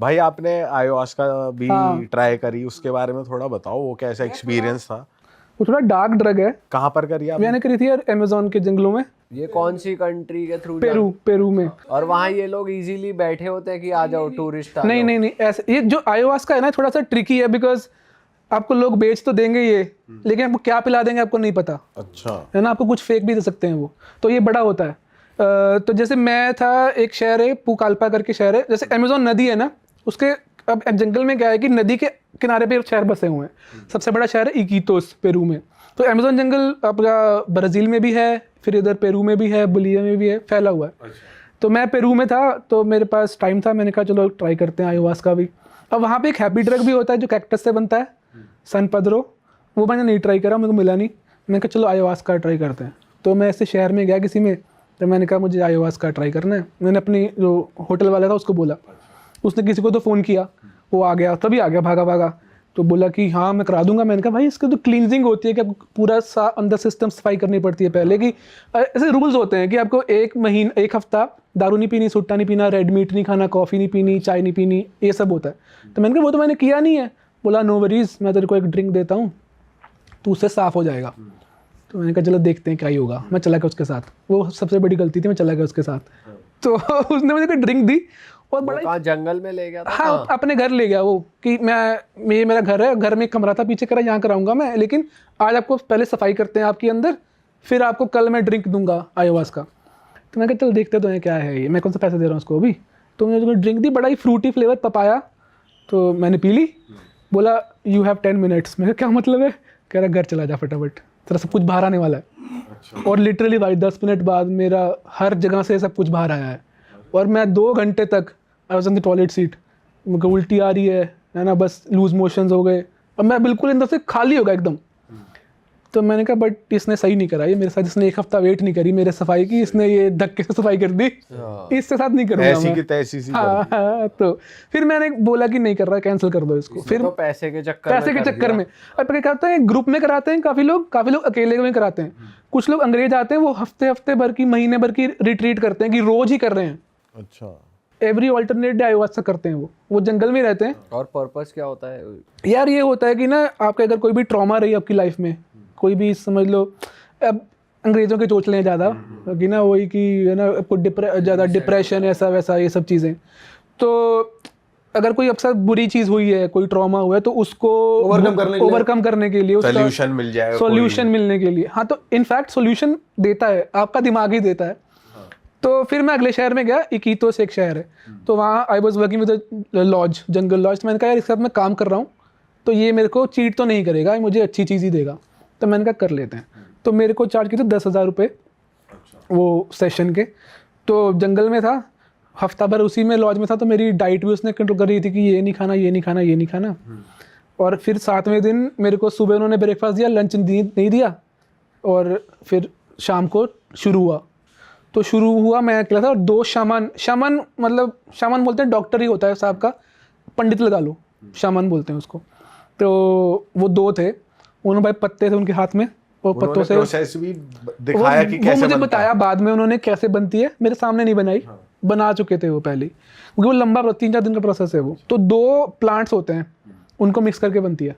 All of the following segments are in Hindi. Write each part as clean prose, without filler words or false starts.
भाई आपने ayahuasca भी हाँ। ट्राई करी, उसके बारे में थोड़ा बताओ, वो कैसा एक्सपीरियंस था? वो थोड़ा डार्क ड्रग है। कहाँ पर करी आपने? मैंने करी थी यार अमेजोन के जंगलों में। ये कौन सी कंट्री के थ्रू? पेरू में। और वहाँ ये लोग इजीली बैठे होते हैं कि आ जाओ टूरिस्ट आ नहीं जाओ? नहीं नहीं, ऐसे ये जो ayahuasca है ना थोड़ा सा ट्रिकी है, बिकॉज आपको लोग बेच तो देंगे ये, लेकिन आपको क्या पिला देंगे आपको नहीं पता, अच्छा। है ना। आपको कुछ फेक भी दे सकते हैं वो, तो ये बड़ा होता है। तो जैसे मैं था, एक शहर है पुकाल्पा करके शहर है, जैसे अमेजोन नदी है ना, उसके अब जंगल में क्या है कि नदी के किनारे पे शहर बसे हुए हैं। सबसे बड़ा शहर है इकीतोस पेरू में। तो अमेजोन जंगल आपका ब्राज़ील में भी है, फिर इधर पेरू में भी है, बोलिविया में भी है, फैला हुआ है। तो मैं पेरू में था, तो मेरे पास टाइम था, मैंने कहा चलो ट्राई करते हैं ayahuasca भी। अब वहाँ पे एक हैप्पी ड्रग भी होता है जो कैक्टस से बनता है, सन पद्रो। वो मैंने नहीं ट्राई करा, मेरे को मिला नहीं। मैंने कहा चलो ayahuasca ट्राई करते हैं। तो मैं ऐसे शहर में गया किसी में, तो मैंने कहा मुझे ayahuasca ट्राई करना है। मैंने अपनी जो होटल वाला था उसको बोला, उसने किसी को तो फ़ोन किया, वो आ गया, तभी आ गया भागा भागा। तो बोला कि हाँ मैं करा दूंगा। मैंने कहा भाई इसकी तो क्लींजिंग होती है कि आपको पूरा अंदर सिस्टम सफाई करनी पड़ती है पहले, कि ऐसे रूल्स होते हैं कि आपको 1 हफ्ता दारू नहीं पीनी, सुट्टा नहीं पीना, रेड मीट नहीं खाना, कॉफ़ी नहीं पीनी, चाय नहीं पीनी, ये सब होता है। तो मैंने कहा वो तो मैंने किया नहीं है। बोला नो वरीज, मैं तेरे को एक ड्रिंक देता हूँ, तो उससे साफ़ हो जाएगा। तो मैंने कहा चलो देखते हैं क्या ही होगा। मैं चला गया उसके साथ, वो सबसे बड़ी गलती थी, मैं चला गया उसके साथ। तो उसने मुझे कोई ड्रिंक दी और बड़ा कहाँ जंगल में ले गया था? हाँ अपने घर ले गया वो, कि ये मेरा घर है, घर में एक कमरा था पीछे, करा यहाँ कराऊंगा मैं, लेकिन आज आपको पहले सफाई करते हैं आपके अंदर, फिर आपको कल मैं ड्रिंक दूंगा ayahuasca। तो मैं कहा चल देखते तो हैं क्या है ये, मैं कौन सा पैसे दे रहा हूँ उसको अभी। तो मैंने जो ड्रिंक दी, बड़ा ही फ्रूटी फ्लेवर पपाया, तो मैंने पी ली। बोला यू हैव 10 मिनट्स। मैं क्या मतलब है? कह रहा घर चला जा फटाफट, तेरा सब कुछ बाहर आने वाला है। और लिटरली भाई 10 मिनट बाद मेरा हर जगह से सब कुछ बाहर आया है। और मैं 2 घंटे तक I was on the toilet seat, मुझे उल्टी आ रही है ना, बस लूज मोशंस हो गए, और मैं बिल्कुल अंदर से खाली हो गया एकदम। तो मैंने कहा बट इसने सही नहीं करा ये मेरे साथ, इसने 1 हफ्ता वेट नहीं करी मेरे सफाई की, इसने ये धक्के से सफाई कर दी, इसके साथ नहीं करूँगा ऐसी मैं। की तैसी सी हाँ, हाँ, तो फिर मैंने बोला कि नहीं कर रहा, कैंसिल कर दो इसको। फिर तो पैसे के चक्कर में अब क्या करते हैं, ग्रुप में कराते हैं काफ़ी लोग अकेले में कराते हैं। कुछ लोग अंग्रेज आते हैं, वो हफ्ते भर की, महीने भर की रिट्रीट करते हैं, कि रोज ही कर रहे हैं। अच्छा। एवरी ऑल्टरनेट डे ayahuasca करते हैं वो जंगल में रहते हैं। और पर्पस क्या होता है? यार ये होता है कि ना आपका अगर कोई भी ट्रॉमा रही आपकी लाइफ में, कोई भी समझ लो, अब अंग्रेजों के चोचले हैं ज़्यादा कि ना, वही कि है ना, आपको ज़्यादा डिप्रेशन ऐसा वैसा ये सब चीज़ें, तो अगर कोई आपके साथ बुरी चीज़ हुई है, कोई ट्रॉमा हुआ है, तो उसको ओवरकम करने के लिए सोल्यूशन मिल जाएगा, सोल्यूशन मिलने के लिए। हाँ, तो इनफैक्ट सोल्यूशन देता है आपका दिमाग ही देता है। तो फिर मैं अगले शहर में गया, इकीतोस एक शहर है, तो वहाँ I was working with lodge, jungle lodge. तो मैंने कहा यार इसके साथ मैं काम कर रहा हूँ, तो ये मेरे को चीट तो नहीं करेगा, मुझे अच्छी चीज़ ही देगा। तो मैंने कहा कर लेते हैं। तो मेरे को चार्ज किए थे 10,000 रुपये वो सेशन के। तो जंगल में था, हफ्ता भर उसी में लॉज में था, तो मेरी डाइट भी उसने कंट्रोल कर रही थी कि ये नहीं खाना, ये नहीं खाना, ये नहीं खाना। और फिर 7वें दिन मेरे को सुबह उन्होंने ब्रेकफास्ट दिया, लंच नहीं दिया, और फिर शाम को शुरू हुआ। तो शुरू हुआ, मैं अकेला था, और 2 शामन मतलब शामन बोलते हैं डॉक्टर ही होता है साहब का, पंडित लगा लो, शामन बोलते हैं उसको। तो वो 2 थे, उन्होंने भाई पत्ते थे उनके हाथ में, वो पत्तों से प्रोसेस भी दिखाया कि कैसे वो मुझे बनता बताया बाद में उन्होंने कैसे बनती है, मेरे सामने नहीं बनाई। बना चुके थे वो पहले, क्योंकि वो लंबा 3-4 दिन का प्रोसेस है वो। तो 2 प्लांट्स होते हैं, उनको मिक्स करके बनती है।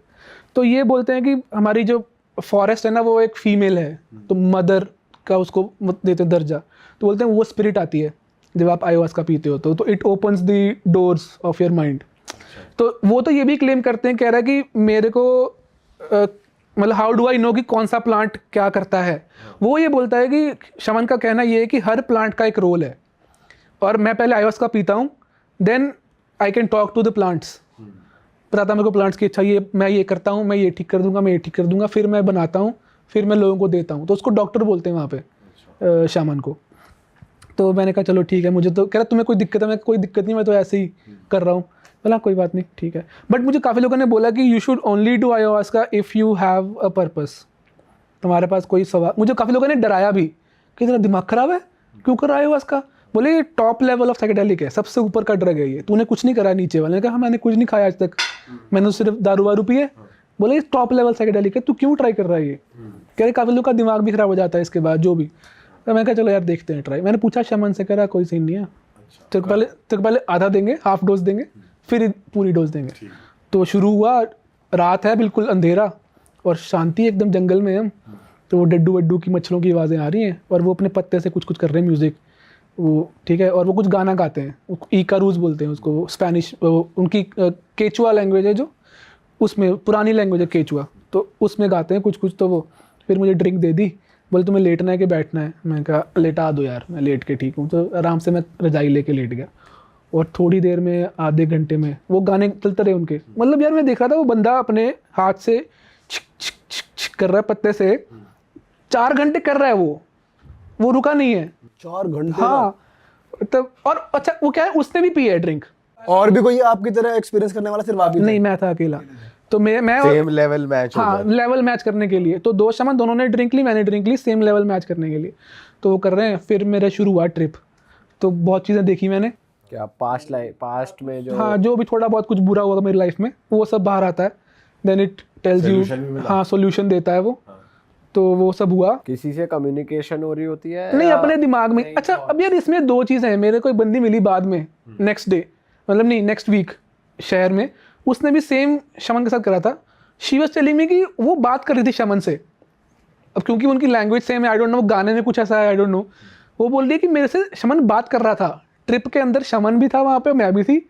तो ये बोलते हैं कि हमारी जो फॉरेस्ट है ना, वो एक फीमेल है, तो मदर का उसको देते हैं दर्जा। तो बोलते हैं वो स्पिरिट आती है जब आप ayahuasca पीते हो, तो it opens the doors of your mind. तो वो तो ये भी क्लेम करते हैं, कह रहा है कि मेरे को मतलब हाउ डू आई नो कि कौन सा प्लांट क्या करता है। वो ये बोलता है कि शमन का कहना ये है कि हर प्लांट का एक रोल है, और मैं पहले ayahuasca पीता हूँ, then I can talk to the plants. बताता मेरे को प्लांट्स की, अच्छा ये मैं ये करता हूँ, मैं ये ठीक कर दूंगा, मैं ये ठीक कर दूंगा, फिर मैं बनाता हूँ, फिर मैं लोगों को देता हूँ। तो उसको डॉक्टर बोलते हैं वहाँ पे शामन को। तो मैंने कहा चलो ठीक है, मुझे तो कह रहा तुम्हें कोई दिक्कत है? मैं कोई दिक्कत नहीं, मैं तो ऐसे ही कर रहा हूँ। बोला कोई बात नहीं, ठीक है। बट मुझे काफ़ी लोगों ने बोला कि you should only do ayahuasca if you have a purpose, तुम्हारे पास कोई सवाल। मुझे काफ़ी लोगों ने डराया भी कि तेरा दिमाग खराब है, क्यों कर रहा है ayahuasca? बोले ये टॉप लेवल ऑफ साइकेडेलिक है, सबसे ऊपर का ड्रग है ये, तूने कुछ नहीं करा नीचे वाले ने कहा मैंने कुछ नहीं खाया आज तक, मैंने तो सिर्फ दारू वारू पी है। बोले ये टॉप लेवल साइकेडेलिक है, तू क्यों ट्राई कर रहा है ये? कह रहे काफ़ी लोग का दिमाग भी खराब हो जाता है इसके बाद जो भी। तो मैं कहा चलो यार देखते हैं ट्राई। मैंने पूछा शमन से, कह रहा कोई सीन नहीं है, तेरे को पहले आधा देंगे, हाफ डोज देंगे, फिर पूरी डोज देंगे। तो शुरू हुआ, रात है, बिल्कुल अंधेरा और शांति एकदम, जंगल में हम। तो वो डड्डू वड्डू की मच्छरों की आवाज़ें आ रही हैं और वो अपने पत्ते से कुछ कुछ कर रहे हैं म्यूज़िक, वो ठीक है। और वो कुछ गाना गाते हैं, इकारूज बोलते हैं उसको, स्पेनिश, उनकी केचुआ लैंग्वेज है जो, उसमें पुरानी लैंग्वेज है केचुआ, तो उसमें गाते हैं कुछ कुछ। तो वो फिर मुझे ड्रिंक दे दी, बोले तुम्हें लेटना है कि बैठना है। मैं कहा लेटा दो यार, मैं लेट के ठीक हूँ। तो आराम से मैं रजाई लेके लेट गया और थोड़ी देर में, आधे घंटे में वो गाने चलते रहे उनके। मतलब यार मैं देख रहा था वो बंदा अपने हाथ से छिक छिक छिक छिक कर रहा है पत्ते से, 4 घंटे कर रहा है वो रुका नहीं है 4 घंटे। हाँ तब। और अच्छा वो क्या है, उसने भी पी है ड्रिंक। और भी कोई आपकी तरह एक्सपीरियंस करने वाला सिर्फ आप ही थे? नहीं, मैं था अकेला। तो मैं सेम लेवल मैच हो हाँ, जाए। लेवल मैच करने के लिए। तो 2 शमन, दोनों ने ड्रिंक ली, मैंने ड्रिंक ली, सेम लेवल मैच करने के लिए। तो वो कर रहे हैं। फिर मेरा शुरू हुआ ट्रिप। तो बहुत चीज़ें देखी मैंने। क्या पास्ट में जो हाँ, जो भी थोड़ा बहुत कुछ बुरा हुआ मेरी लाइफ में वो सब बाहर आता है। Then it tells you, Solution भी मिला। हाँ सोल्यूशन देता है वो। तो वो सब हुआ। किसी से कम्युनिकेशन हो रही होती है नहीं, या- अपने दिमाग में। अच्छा अब यार इसमें 2 चीज़ें हैं। मेरे को एक बंदी मिली बाद में, नेक्स्ट डे, मतलब नहीं नेक्स्ट वीक, शहर में। उसने भी सेम शमन के साथ करा था। शी वाज टेलिंग मी कि वो बात कर रही थी शमन से। अब क्योंकि उनकी लैंग्वेज सेम है, आई डोंट नो, गाने में कुछ ऐसा है, आई डोंट नो। वो बोल रही है कि मेरे से शमन बात कर रहा था। ट्रिप के अंदर शमन भी था वहाँ पे, मैं भी थी।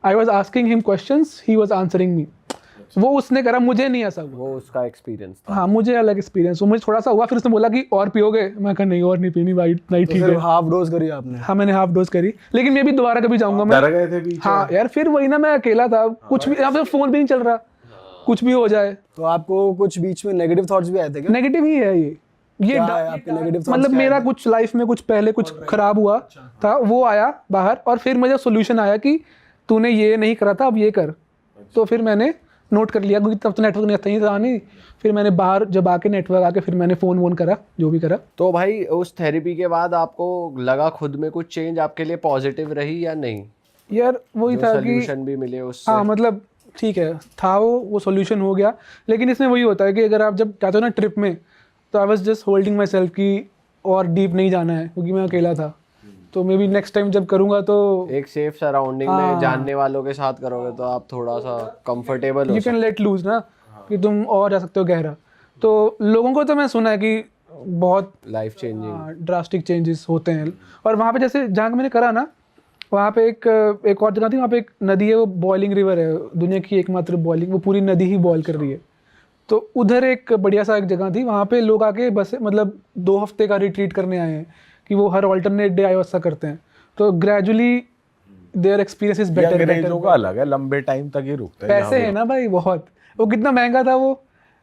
I was asking him questions, he was answering me. वो उसने करा, मुझे नहीं ऐसा हुआ। वो उसका एक्सपीरियंस था। हाँ, मुझे अलग एक्सपीरियंस हुआ, मुझे थोड़ा सा हुआ। फिर उसने बोला कि और पियोगे? मैं कहा नहीं, और नहीं पीनी भाई, नहीं ठीक है। सिर्फ हाफ डोज करी आपने? हाँ, मैंने हाफ डोज करी, लेकिन मैं भी दोबारा कभी जाऊंगा मैं। डर गए थे बीच में? हाँ यार, फिर वही ना, मैं अकेला था, कुछ भी, यहाँ पे फोन भी नहीं चल रहा, कुछ भी हो जाए। तो आपको कुछ बीच में नेगेटिव थॉट्स भी आए थे क्या? नेगेटिव ही है ये क्या है आपके नेगेटिव थॉट्स? मतलब मेरा कुछ लाइफ में कुछ पहले कुछ खराब हुआ था, वो आया बाहर। और फिर मुझे सोल्यूशन आया कि तूने ये नहीं करा था, अब ये कर। तो फिर मैंने नोट कर लिया, क्योंकि तब तो नेटवर्क नहीं था नहीं। फिर मैंने बाहर जब आके नेटवर्क आके फिर मैंने फ़ोन वोन करा, जो भी करा। तो भाई उस थेरेपी के बाद आपको लगा खुद में कुछ चेंज आपके लिए पॉजिटिव रही या नहीं? यार वही था कि सोल्यूशन भी मिले उससे? हाँ, मतलब ठीक है था, वो सोल्यूशन हो गया। लेकिन इसमें वही होता है कि अगर आप जब जाते हो ना ट्रिप में, तो I was just holding my self कि और डीप नहीं जाना है, क्योंकि मैं अकेला था। तो मे बी नेक्स्ट टाइम जब करूँगा तो एक सेफ सराउंडिंग में जानने वालों के साथ करोगे तो आप थोड़ा सा कंफर्टेबल हो यू कैन लेट लूज ना, कि तुम और जा सकते हो गहरा। तो लोगों को तो मैं सुना है कि बहुत लाइफ चेंजिंग ड्रास्टिक चेंजेस होते हैं। और वहाँ पे जैसे जहाँ मैंने करा ना, वहाँ पे एक और जगह थी, वहाँ पे एक नदी है, वो बॉइलिंग रिवर है, दुनिया की एकमात्र बॉइलिंग, वो पूरी नदी ही बॉयल कर रही है। तो उधर एक बढ़िया सा एक जगह थी, वहाँ पे लोग आके बस मतलब 2 हफ्ते का रिट्रीट करने आए हैं, कि वो हर ऑल्टरनेट डे आयो ऐसा करते हैं। तो gradually their experience is better. अंग्रेजों का अलग है, लंबे टाइम तक ही रुकते हैं। पैसे है ना भाई बहुत। वो कितना महंगा था वो,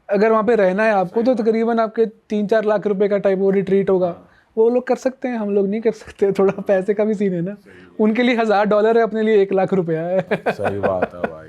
अगर वहाँ पे रहना है आपको तो तकरीबन आपके 3-4 लाख रुपए का टाइप वो रिट्रीट होगा। वो लोग कर सकते हैं, हम लोग नहीं कर सकते। थोड़ा पैसे का भी सीन है ना, उनके लिए $1000 है, अपने लिए 1 लाख रुपया है। सही बात है भाई।